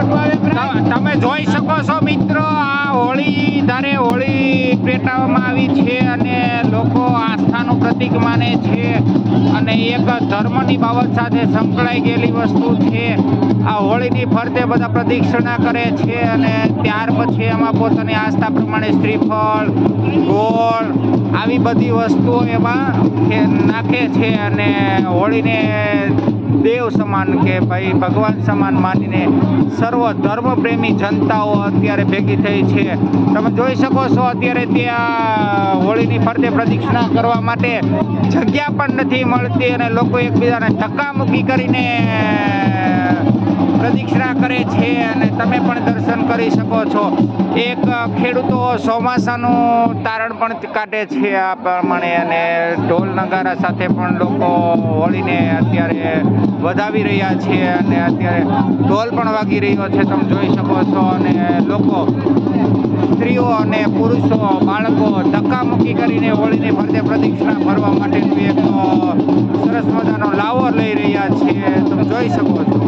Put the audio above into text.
તમે જોઈ શકો છો મિત્રો, આ હોળી ધારે હોળી પેટાવવામાં આવી છે અને લોકો આસ્થાનું પ્રતીક માને છે અને એક ધર્મની બાબત સાથે સંકળાઈ ગયેલી વસ્તુ છે. આ હોળીની ફરતે બધા પ્રદક્ષિણા કરે છે અને ત્યાર પછી એમાં પોતાની આસ્થા પ્રમાણે શ્રીફળ, ગોળ આવી બધી વસ્તુઓ એમાં નાખે છે અને હોળીને દેવ સમાન કે ભાઈ ભગવાન સમાન માનીને સર્વ ધર્મ પ્રેમી જનતાઓ અત્યારે ભેગી થઈ છે. તમે જોઈ શકો છો અત્યારે ત્યાં હોળીની ફરતે પ્રદક્ષિણા કરવા માટે જગ્યા પણ નથી મળતી અને લોકો એકબીજાને ધક્કામુક્કી કરીને પ્રદક્ષિણા કરે છે અને તમે પણ દર્શન કરી શકો છો. એક ખેડૂતો ચોમાસાનું તારણ પણ કાઢે છે આ પ્રમાણે અને ઢોલ નગારા સાથે પણ લોકો હોળીને અત્યારે વધાવી રહ્યા છે અને અત્યારે ઢોલ પણ વાગી રહ્યો છે, તમે જોઈ શકો છો. અને લોકો, સ્ત્રીઓ અને પુરુષો, બાળકો ધક્કામુક્કી કરીને હોળીની ફરતે પ્રદક્ષિણા ભરવા માટેનું એક સરસ મજાનો લાવો લઈ રહ્યા છે, તમે જોઈ શકો છો.